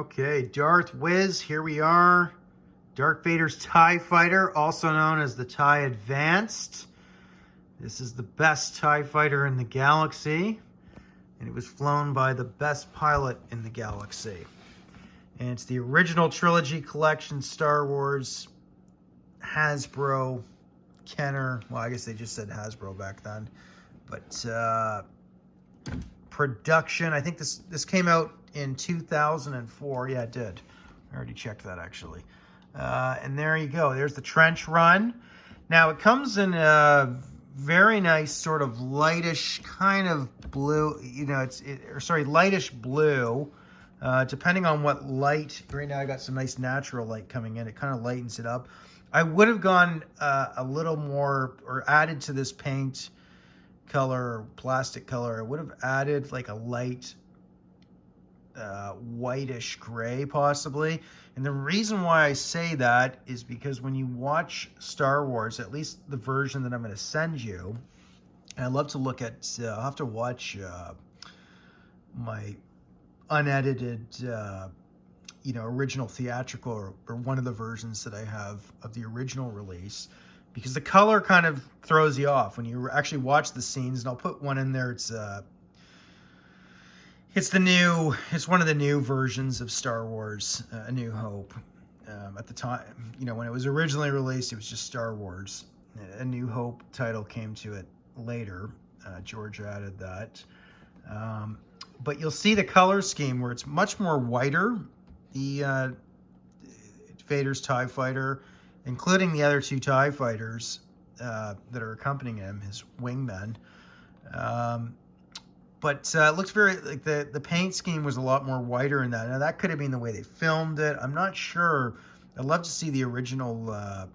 Okay, Darth Whiz, here we are. Darth Vader's TIE Fighter, also known as the TIE Advanced. This is the best TIE Fighter in the galaxy, and it was flown by the best pilot in the galaxy. And it's the original Trilogy collection, Star Wars, Hasbro, Kenner. Well, I guess they just said Hasbro back then. But production, I think this came out in 2004. Yeah, it did. I already checked that, actually. And there you go. There's the trench run. Now, it comes in a very nice sort of lightish kind of blue. You know, lightish blue. Depending on what light. Right now, I got some nice natural light coming in. It kind of lightens it up. I would have gone a little more, or added to this paint color, or plastic color. I would have added like a light whitish gray possibly. And the reason why I say that is because when you watch Star Wars, at least the version that I'm going to send you, and I love to look at, I'll have to watch my unedited, original theatrical, or one of the versions that I have of the original release, because the color kind of throws you off when you actually watch the scenes. And I'll put one in there. It's one of the new versions of Star Wars, A New Hope. At the time, when it was originally released, it was just Star Wars. A New Hope title came to it later. George added that. But you'll see the color scheme where it's much more whiter. The Vader's TIE Fighter, including the other two TIE Fighters that are accompanying him, his wingmen. But it looks very, like the paint scheme was a lot more whiter in that. Now, that could have been the way they filmed it. I'm not sure. I'd love to see the original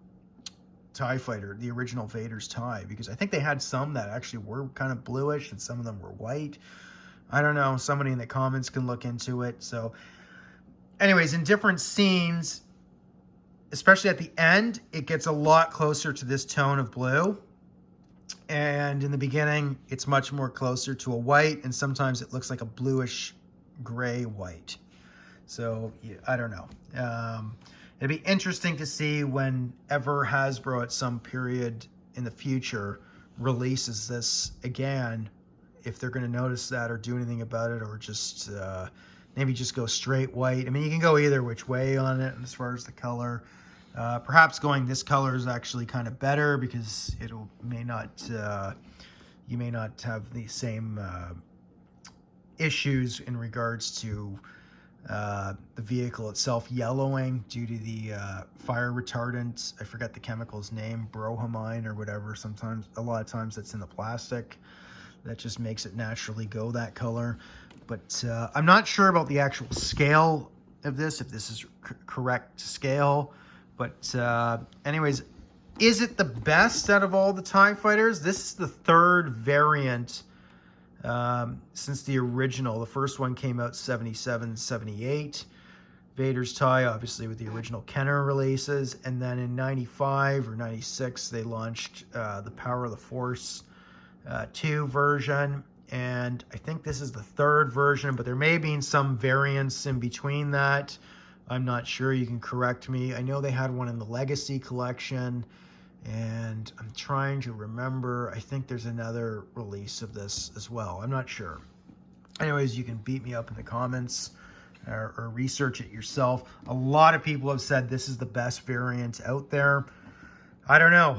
TIE Fighter, the original Vader's TIE, because I think they had some that actually were kind of bluish and some of them were white. I don't know. Somebody in the comments can look into it. So anyways, in different scenes, especially at the end, it gets a lot closer to this tone of blue. And in the beginning, it's much more closer to a white, and sometimes it looks like a bluish gray white. So yeah, I don't know. It'd be interesting to see whenever Hasbro at some period in the future releases this again, if they're going to notice that or do anything about it, or just maybe just go straight white. I mean, you can go either which way on it as far as the color. Perhaps going this color is actually kind of better, because you may not have the same issues in regards to the vehicle itself yellowing due to the fire retardant. I forget the chemical's name, brohomine or whatever. A lot of times that's in the plastic. That just makes it naturally go that color. But I'm not sure about the actual scale of this, if this is correct scale. But anyways, is it the best out of all the TIE Fighters? This is the third variant since the original. The first one came out 77, 78. Vader's TIE, obviously, with the original Kenner releases. And then in 95 or 96, they launched the Power of the Force 2 version. And I think this is the third version, but there may be some variants in between that. I'm not sure. You can correct me. I know they had one in the Legacy collection, and I'm trying to remember. I think there's another release of this as well. I'm not sure. Anyways, you can beat me up in the comments or research it yourself. A lot of people have said this is the best variant out there. I don't know.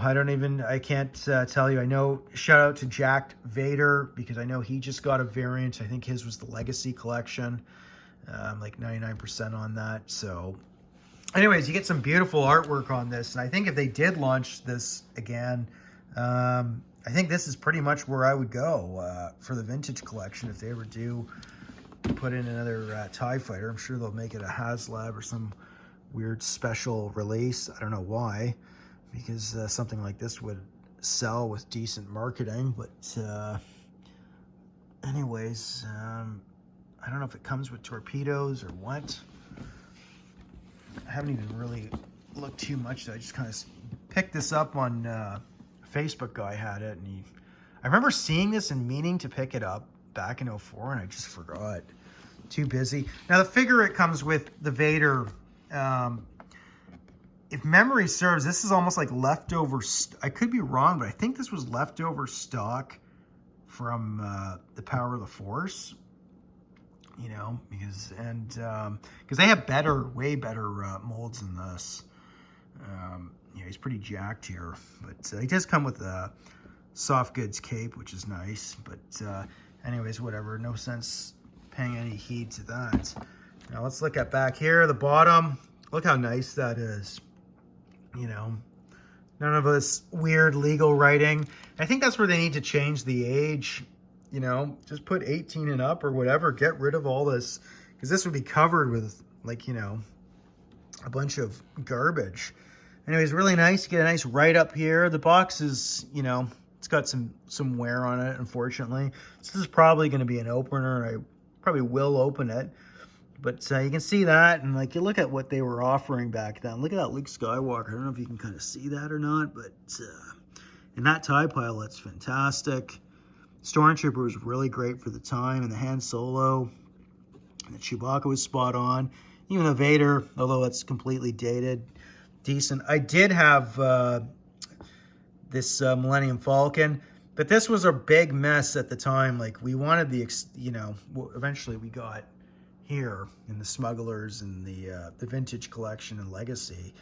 I can't tell you. I know, shout out to Jack Vader, because I know he just got a variant. I think his was the Legacy collection. Like 99% on that. So anyways, you get some beautiful artwork on this. And I think if they did launch this again, I think this is pretty much where I would go for the vintage collection. If they ever do put in another TIE Fighter, I'm sure they'll make it a HasLab or some weird special release. I don't know why, because something like this would sell with decent marketing. But anyways, I don't know if it comes with torpedoes or what. I haven't even really looked too much. I just kind of picked this up on Facebook guy had it, and I remember seeing this and meaning to pick it up back in '04, and I just forgot. too busy. Now the figure it comes with, the Vader, if memory serves, this is almost like leftover. I could be wrong, but I think this was leftover stock from the Power of the Force. You know, because they have way better molds than this. You know, he's pretty jacked here, but he does come with a soft goods cape, which is nice. But anyways, whatever. No sense paying any heed to that. Now let's look at back here, the bottom. Look how nice that is. You know, none of this weird legal writing. I think that's where they need to change the age. You know, just put 18 and up or whatever. Get rid of all this, because this would be covered with, like, you know, a bunch of garbage. Anyways, really nice. You get a nice write up here. The box is, you know, it's got some wear on it, unfortunately. So this is probably going to be an opener. I probably will open it. But you can see that, and like, you look at what they were offering back then. Look at that Luke Skywalker. I don't know if you can kind of see that or not, but and that TIE pilot's fantastic. Stormtrooper was really great for the time, and the Han Solo, and the Chewbacca was spot on. Even the Vader, although it's completely dated, decent. I did have this Millennium Falcon, but this was a big mess at the time. Like, we wanted the, you know, eventually we got here in the Smugglers and the Vintage Collection and Legacy.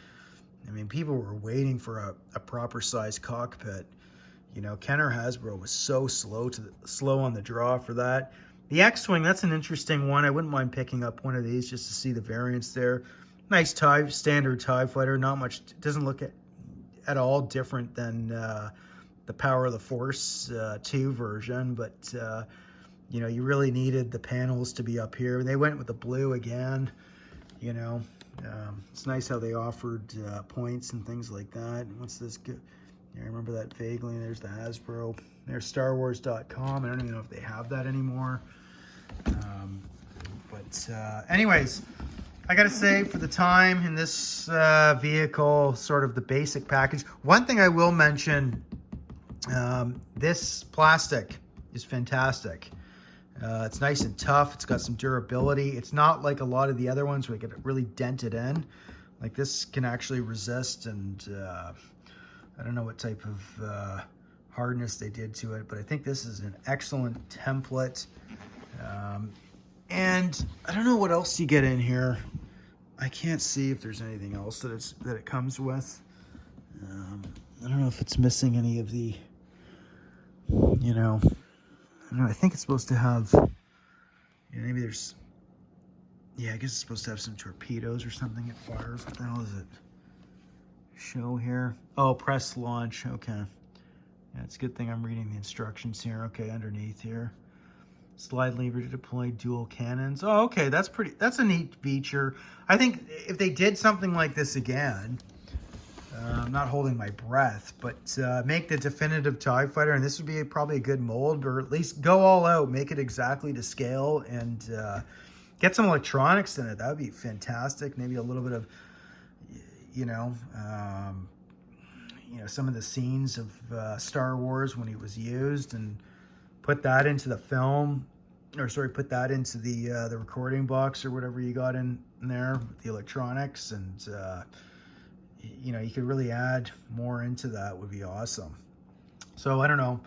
I mean, people were waiting for a proper size cockpit. You know, Kenner Hasbro was so slow on the draw for that. The X-Wing, that's an interesting one. I wouldn't mind picking up one of these just to see the variants there. Nice standard TIE fighter. Not much, doesn't look at all different than the Power of the Force 2 version, but you know, you really needed the panels to be up here. They went with the blue again. You know, it's nice how they offered points and things like that. What's this good? Yeah, I remember that vaguely. There's the Hasbro. There's StarWars.com. I don't even know if they have that anymore. But anyways, I gotta say, for the time in this vehicle, sort of the basic package. One thing I will mention, this plastic is fantastic. It's nice and tough. It's got some durability. It's not like a lot of the other ones where you get really dented in. Like, this can actually resist, and I don't know what type of hardness they did to it, but I think this is an excellent template. And I don't know what else you get in here. I can't see if there's anything else that it comes with. I don't know if it's missing any of the, you know, I don't know, I think it's supposed to have, yeah, maybe there's, yeah, I guess it's supposed to have some torpedoes or something it fires. What the hell is it? Show here. Oh, press launch. Okay. Yeah, it's a good thing I'm reading the instructions here. Okay, underneath here. Slide lever to deploy dual cannons. Oh, okay, that's a neat feature. I think if they did something like this again, I'm not holding my breath, but make the definitive TIE fighter, and this would be probably a good mold, or at least go all out, make it exactly to scale, and get some electronics in it. That would be fantastic. Maybe a little bit of, you know, some of the scenes of Star Wars when he was used, and put that into the film, or sorry, put that into the recording box or whatever you got in there with the electronics, and you know, you could really add more into that. Would be awesome. So I don't know.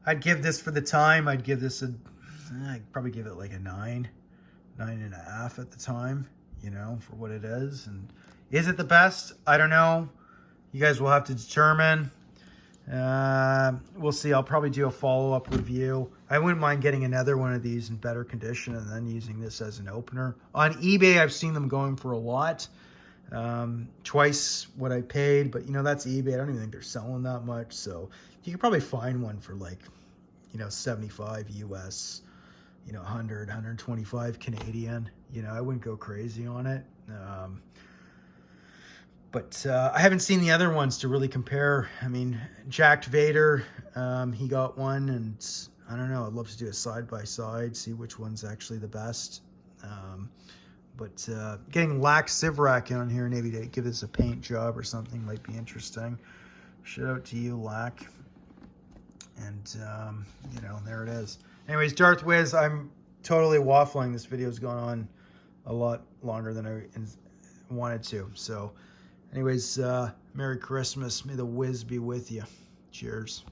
I'd give this, for the time, I'd give this I'd probably give it like a 9.5 at the time, you know, for what it is. And is it the best? I don't know. You guys will have to determine. We'll see. I'll probably do a follow-up review. I wouldn't mind getting another one of these in better condition and then using this as an opener. On eBay, I've seen them going for a lot. Twice what I paid, but you know, that's eBay. I don't even think they're selling that much. So you could probably find one for like, you know, 75 US, you know, 100, 125 Canadian. You know, I wouldn't go crazy on it. But I haven't seen the other ones to really compare. I mean, Jacked Vader, he got one, and I don't know. I'd love to do a side-by-side, see which one's actually the best. But getting Lax Sivrak on here, maybe to give this a paint job or something, might be interesting. Shout out to you, Lack. And, you know, there it is. Anyways, Darth Wiz, I'm totally waffling. This video's gone on a lot longer than I wanted to. So anyways, Merry Christmas. May the whiz be with you. Cheers.